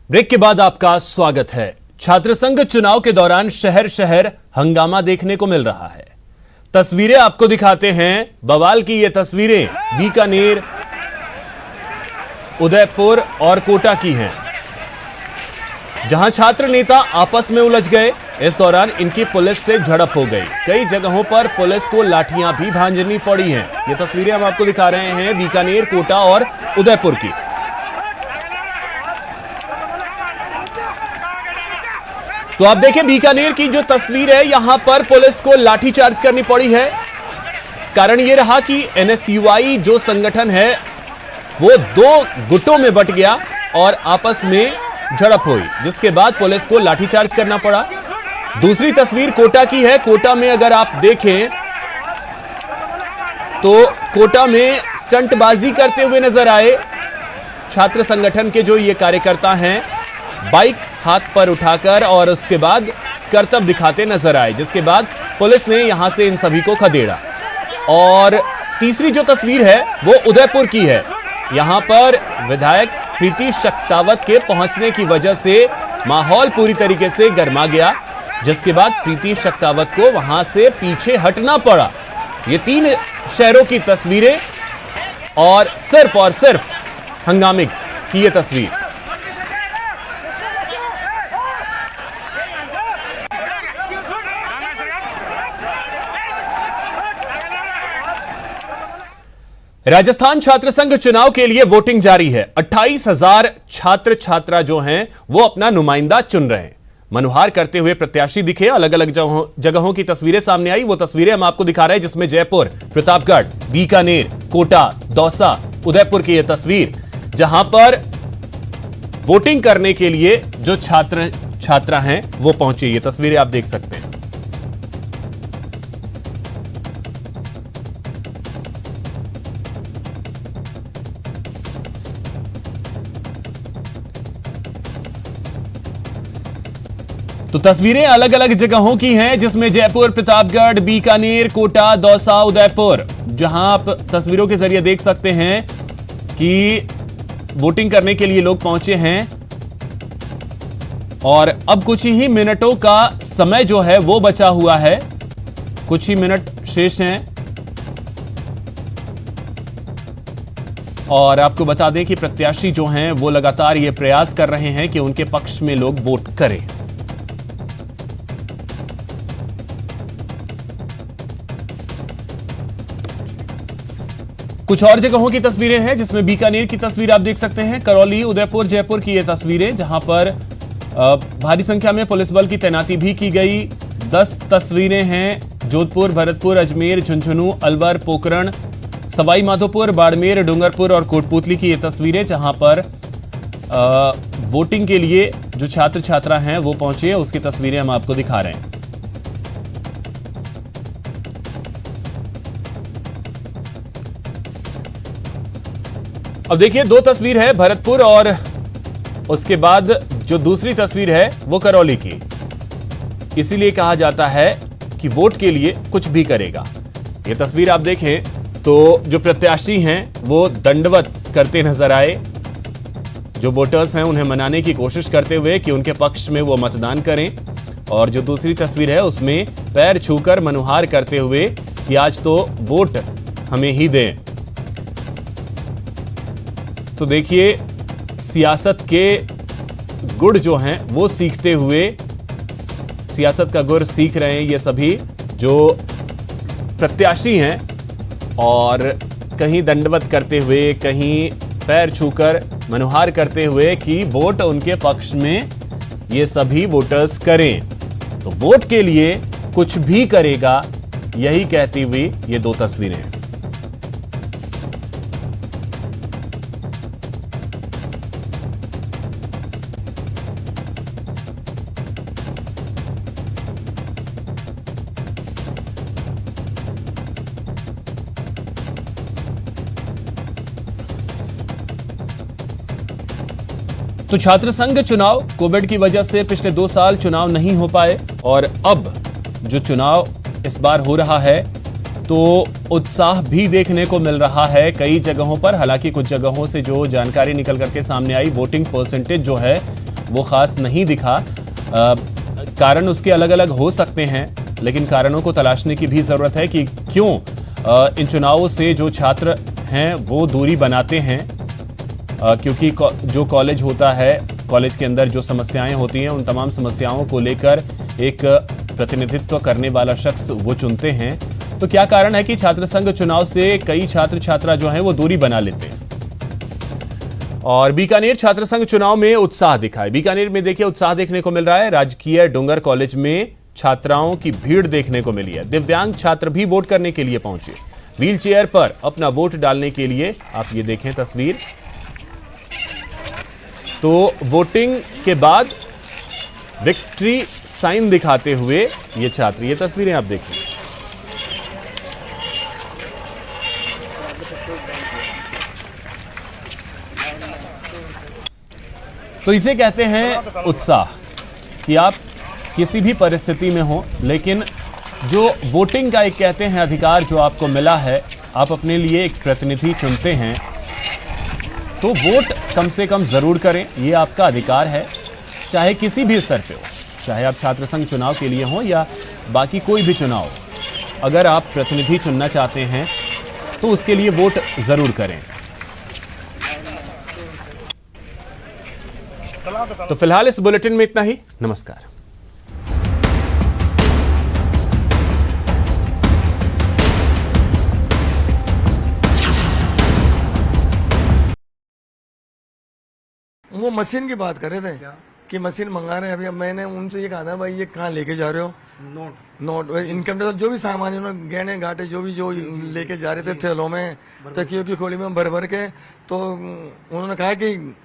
Break के बाद आपका स्वागत है। छात्र संघ चुनाव के दौरान शहर शहर हंगामा देखने को मिल रहा है। तस्वीरें आपको दिखाते हैं। बवाल की ये तस्वीरें बीकानेर, उदयपुर और कोटा की हैं, जहां छात्र नेता आपस में उलझ गए। इस दौरान इनकी पुलिस से झड़प हो गई। कई जगहों पर पुलिस को लाठियां भी भांजनी पड़ी हैं। ये तस्वीरें हम आपको दिखा रहे हैं बीकानेर, कोटा और उदयपुर की। तो आप देखें बीकानेर की जो तस्वीर है, यहां पर पुलिस को लाठीचार्ज करनी पड़ी है। कारण यह रहा कि एनएसयूआई जो संगठन है वो दो गुटों में बंट गया और आपस में झड़प हुई, जिसके बाद पुलिस को लाठीचार्ज करना पड़ा। दूसरी तस्वीर कोटा की है। कोटा में अगर आप देखें तो कोटा में स्टंटबाजी करते हुए नजर आए छात्र संगठन के जो ये कार्यकर्ता हैं, बाइक हाथ पर उठाकर और उसके बाद करतब दिखाते नजर आए, जिसके बाद पुलिस ने यहां से इन सभी को खदेड़ा। और तीसरी जो तस्वीर है वो उदयपुर की है। यहां पर विधायक प्रीति शक्तावत के पहुंचने की वजह से माहौल पूरी तरीके से गर्मा गया, जिसके बाद प्रीति शक्तावत को वहां से पीछे हटना पड़ा। ये तीन शहरों की तस्वीरें और सिर्फ हंगामे की ये तस्वीर। राजस्थान छात्र संघ चुनाव के लिए वोटिंग जारी है। 28,000 छात्र छात्रा जो हैं वो अपना नुमाइंदा चुन रहे हैं। मनुहार करते हुए प्रत्याशी दिखे। अलग अलग जगहों की तस्वीरें सामने आई। वो तस्वीरें हम आपको दिखा रहे हैं, जिसमें जयपुर, प्रतापगढ़, बीकानेर, कोटा, दौसा, उदयपुर की यह तस्वीर, जहां पर वोटिंग करने के लिए जो छात्र छात्रा हैं वो पहुंचे। ये तस्वीरें आप देख सकते हैं। तो तस्वीरें अलग अलग जगहों की हैं, जिसमें जयपुर, प्रतापगढ़, बीकानेर, कोटा, दौसा, उदयपुर, जहां आप तस्वीरों के जरिए देख सकते हैं कि वोटिंग करने के लिए लोग पहुंचे हैं। और अब कुछ ही मिनटों का समय जो है वो बचा हुआ है। कुछ ही मिनट शेष हैं। और आपको बता दें कि प्रत्याशी जो हैं वो लगातार ये प्रयास कर रहे हैं कि उनके पक्ष में लोग वोट करें। कुछ और जगहों की तस्वीरें हैं, जिसमें बीकानेर की तस्वीर आप देख सकते हैं, करौली, उदयपुर, जयपुर की ये तस्वीरें, जहां पर भारी संख्या में पुलिस बल की तैनाती भी की गई। 10 तस्वीरें हैं जोधपुर, भरतपुर, अजमेर, झुंझुनू, अलवर, पोखरण, सवाई माधोपुर, बाड़मेर, डूंगरपुर और कोटपुतली की ये तस्वीरें, जहां पर वोटिंग के लिए जो छात्र छात्रा हैं वो पहुंचे। उसकी तस्वीरें हम आपको दिखा रहे हैं। अब देखिए, दो तस्वीर है भरतपुर और उसके बाद जो दूसरी तस्वीर है वो करौली की। इसीलिए कहा जाता है कि वोट के लिए कुछ भी करेगा। ये तस्वीर आप देखें तो जो प्रत्याशी हैं वो दंडवत करते नजर आए। जो वोटर्स हैं उन्हें मनाने की कोशिश करते हुए कि उनके पक्ष में वो मतदान करें। और जो दूसरी तस्वीर है उसमें पैर छूकर मनुहार करते हुए कि आज तो वोट हमें ही दें। तो देखिए, सियासत के गुड़ जो हैं वो सीखते हुए, सियासत का गुड़ सीख रहे हैं ये सभी जो प्रत्याशी हैं। और कहीं दंडवत करते हुए, कहीं पैर छूकर मनुहार करते हुए कि वोट उनके पक्ष में ये सभी वोटर्स करें। तो वोट के लिए कुछ भी करेगा, यही कहती हुई ये दो तस्वीरें हैं। तो छात्र संघ चुनाव, कोविड की वजह से पिछले 2 साल चुनाव नहीं हो पाए और अब जो चुनाव इस बार हो रहा है तो उत्साह भी देखने को मिल रहा है कई जगहों पर। हालांकि कुछ जगहों से जो जानकारी निकल करके सामने आई, वोटिंग परसेंटेज जो है वो खास नहीं दिखा। कारण उसके अलग अलग हो सकते हैं, लेकिन कारणों को तलाशने की भी जरूरत है कि क्यों इन चुनावों से जो छात्र हैं वो दूरी बनाते हैं। क्योंकि जो कॉलेज होता है, कॉलेज के अंदर जो समस्याएं होती हैं, उन तमाम समस्याओं को लेकर एक प्रतिनिधित्व करने वाला शख्स वो चुनते हैं। तो क्या कारण है कि छात्र संघ चुनाव से कई छात्र छात्रा जो हैं वो दूरी बना लेते हैं। और बीकानेर छात्र संघ चुनाव में उत्साह दिखा है। बीकानेर में देखिए उत्साह देखने को मिल रहा है। राजकीय डूंगर कॉलेज में छात्राओं की भीड़ देखने को मिली है। दिव्यांग छात्र भी वोट करने के लिए पहुंचे, व्हील चेयर पर अपना वोट डालने के लिए। आप ये देखें तस्वीर। तो वोटिंग के बाद विक्ट्री साइन दिखाते हुए ये छात्र, ये तस्वीरें आप देखिए। तो इसे कहते हैं उत्साह, कि आप किसी भी परिस्थिति में हो, लेकिन जो वोटिंग का एक कहते हैं अधिकार जो आपको मिला है, आप अपने लिए एक प्रतिनिधि चुनते हैं, तो वोट कम से कम जरूर करें। ये आपका अधिकार है, चाहे किसी भी स्तर पे हो, चाहे आप छात्र संघ चुनाव के लिए हो या बाकी कोई भी चुनाव। अगर आप प्रतिनिधि चुनना चाहते हैं तो उसके लिए वोट जरूर करें। तो फिलहाल इस बुलेटिन में इतना ही। नमस्कार। वो मशीन की बात कर रहे थे कि मशीन मंगा रहे हैं अभी। अब मैंने उनसे ये कहा था भाई ये कहाँ लेके जा रहे हो? नोट इनकम टैक्स जो भी सामान उन्होंने गहने घाटे जो लेके जा रहे थे थैलों में, तकियों की खोली में भर भर के, तो उन्होंने कहा कि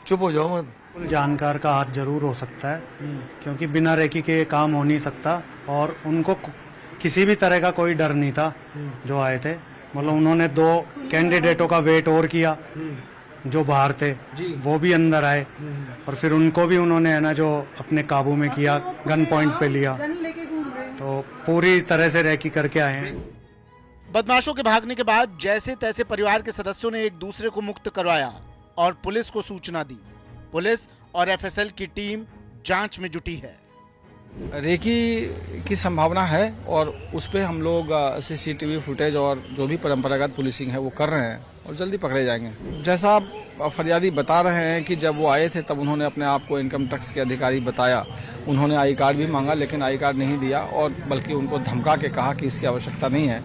चुप हो जाओ मत। जानकार का हाथ जरूर हो सकता है, क्योंकि बिना रेकी के काम हो नहीं सकता। और उनको किसी भी तरह का कोई डर नहीं था जो आए थे। मतलब उन्होंने 2 कैंडिडेटों का वेट और किया जो बाहर थे, वो भी अंदर आए और फिर उनको भी उन्होंने है ना जो अपने काबू में किया, गन पॉइंट पे लिया। तो पूरी तरह से रेकी करके आए हैं। बदमाशों के भागने के बाद जैसे तैसे परिवार के सदस्यों ने एक दूसरे को मुक्त करवाया और पुलिस को सूचना दी। पुलिस और एफएसएल की टीम जांच में जुटी है। रेकी की संभावना है और उस पे हम लोग सीसीटीवी फुटेज और जो भी परंपरागत पुलिसिंग है वो कर रहे हैं और जल्दी पकड़े जाएंगे। जैसा आप फरियादी बता रहे हैं कि जब वो आए थे तब उन्होंने अपने आप को इनकम टैक्स के अधिकारी बताया। उन्होंने आई कार्ड भी मांगा लेकिन आई कार्ड नहीं दिया और बल्कि उनको धमका के कहा कि इसकी आवश्यकता नहीं है।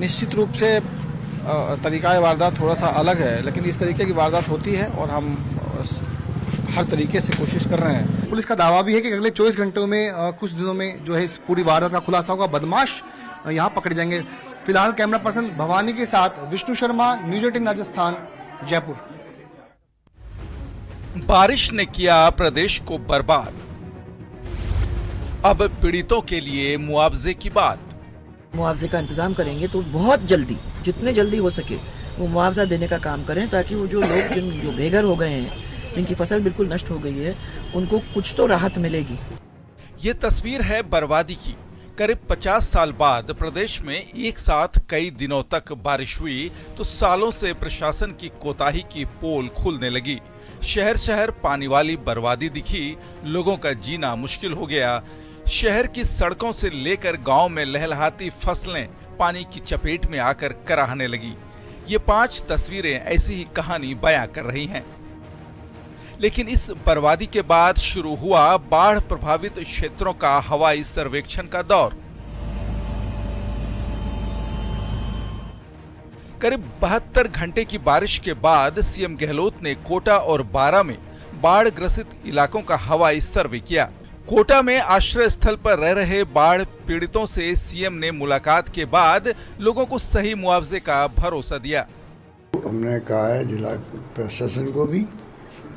निश्चित रूप से तरीका वारदात थोड़ा सा अलग है, लेकिन इस तरीके की वारदात होती है और हम हर तरीके से कोशिश कर रहे हैं। पुलिस का दावा भी है कि अगले 24 घंटों में कुछ दिनों में जो है इस पूरी वारदात का खुलासा होगा, बदमाश यहाँ पकड़े जाएंगे। फिलहाल कैमरा पर्सन भवानी के साथ विष्णु शर्मा, न्यूज 18 राजस्थान, जयपुर। बारिश ने किया प्रदेश को बर्बाद, अब पीड़ितों के लिए मुआवजे की बात। मुआवजे का इंतजाम करेंगे तो बहुत जल्दी, जितने जल्दी हो सके वो मुआवजा देने का काम करें, ताकि वो जो लोग जो बेघर हो गए हैं, जिनकी फसल बिल्कुल नष्ट हो गई है, उनको कुछ तो राहत मिलेगी। ये तस्वीर है बर्बादी की। करीब 50 साल बाद प्रदेश में एक साथ कई दिनों तक बारिश हुई तो सालों से प्रशासन की कोताही की पोल खुलने लगी। शहर शहर पानी वाली बर्बादी दिखी, लोगों का जीना मुश्किल हो गया। शहर की सड़कों से लेकर गांव में लहलहाती फसलें पानी की चपेट में आकर कराहने लगी। ये 5 तस्वीरें ऐसी ही कहानी बयां कर रही हैं। लेकिन इस बर्बादी के बाद शुरू हुआ बाढ़ प्रभावित क्षेत्रों का हवाई सर्वेक्षण का दौर। करीब 72 घंटे की बारिश के बाद सीएम गहलोत ने कोटा और बारा में बाढ़ ग्रसित इलाकों का हवाई सर्वे किया। कोटा में आश्रय स्थल पर रह रहे बाढ़ पीड़ितों से सीएम ने मुलाकात के बाद लोगों को सही मुआवजे का भरोसा दिया। हमने कहा है जिला प्रशासन को भी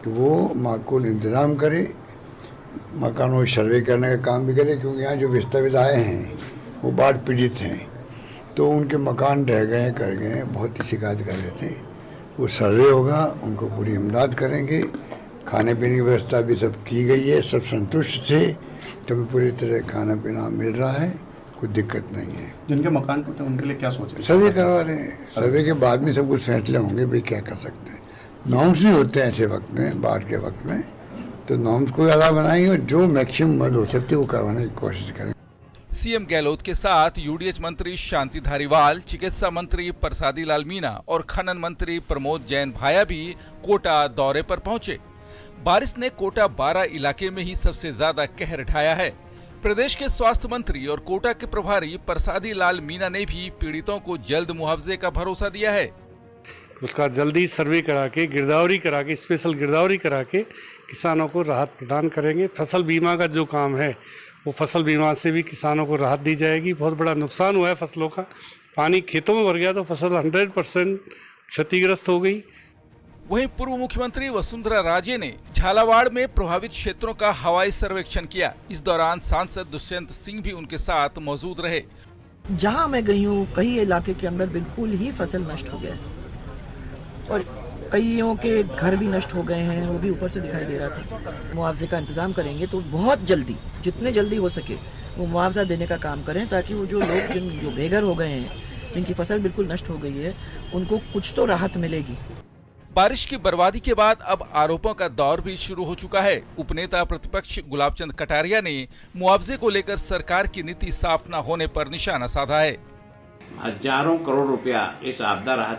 कि वो माकूल इंतजाम करे, मकानों की सर्वे करने का काम भी करे, क्योंकि यहाँ जो विस्थापित आए हैं वो बाढ़ पीड़ित हैं, तो उनके मकान ढह गए, कर गए, बहुत ही शिकायत कर रहे थे। वो सर्वे होगा, उनको पूरी इमदाद करेंगे। खाने पीने की व्यवस्था भी सब की गई है, सब संतुष्ट थे, तो हमें पूरी तरह खाना पीना मिल रहा है, कोई दिक्कत नहीं है। जिनके मकान टूटे उनके लिए क्या सोच रहे हैं? सर्वे करवा रहे हैं, सर्वे के बाद में सब कुछ फैसले होंगे भाई क्या कर सकते हैं। नॉर्म्स भी होते हैं ऐसे वक्त में, बाढ़ के वक्त में, तो नॉर्म्स को ज़्यादा बनाएंगे और जो मैक्सिमम मदद हो सकती है वो करवाने की कोशिश करेंगे। सीएम गहलोत के साथ यूडीएच मंत्री शांति धारीवाल, चिकित्सा मंत्री प्रसादी लाल मीणा और खनन मंत्री प्रमोद जैन भाया भी कोटा दौरे पर पहुंचे। बारिश ने कोटा 12 इलाके में ही सबसे ज्यादा कहर ढाया है। प्रदेश के स्वास्थ्य मंत्री और कोटा के प्रभारी प्रसादी लाल मीणा ने भी पीड़ितों को जल्द मुआवजे का भरोसा दिया है। उसका जल्दी सर्वे करा के, गिरदावरी करा के, स्पेशल गिरदावरी करा के किसानों को राहत प्रदान करेंगे। फसल बीमा का जो काम है वो फसल बीमा से भी किसानों को राहत दी जाएगी। बहुत बड़ा नुकसान हुआ है फसलों का, पानी खेतों में भर गया तो फसल 100% क्षतिग्रस्त हो गई। वहीं पूर्व मुख्यमंत्री वसुंधरा राजे ने झालावाड़ में प्रभावित क्षेत्रों का हवाई सर्वेक्षण किया। इस दौरान सांसद दुष्यंत सिंह भी उनके साथ मौजूद रहे। जहां मैं गई हूँ कई इलाके के अंदर बिल्कुल ही फसल नष्ट हो गया है और कईयों के घर भी नष्ट हो गए हैं, वो भी ऊपर से दिखाई दे रहा था। मुआवजे का इंतजाम करेंगे तो बहुत जल्दी, जितने जल्दी हो सके वो मुआवजा देने का काम करें, ताकि वो जो लोग जो बेघर हो गए हैं, जिनकी फसल बिल्कुल नष्ट हो गई है, उनको कुछ तो राहत मिलेगी। बारिश की बर्बादी के बाद अब आरोपों का दौर भी शुरू हो चुका है। उपनेता प्रतिपक्ष गुलाब चंद कटारिया ने मुआवजे को लेकर सरकार की नीति साफ न होने पर निशाना साधा है। हजारों करोड़ रुपया इस आपदा राहत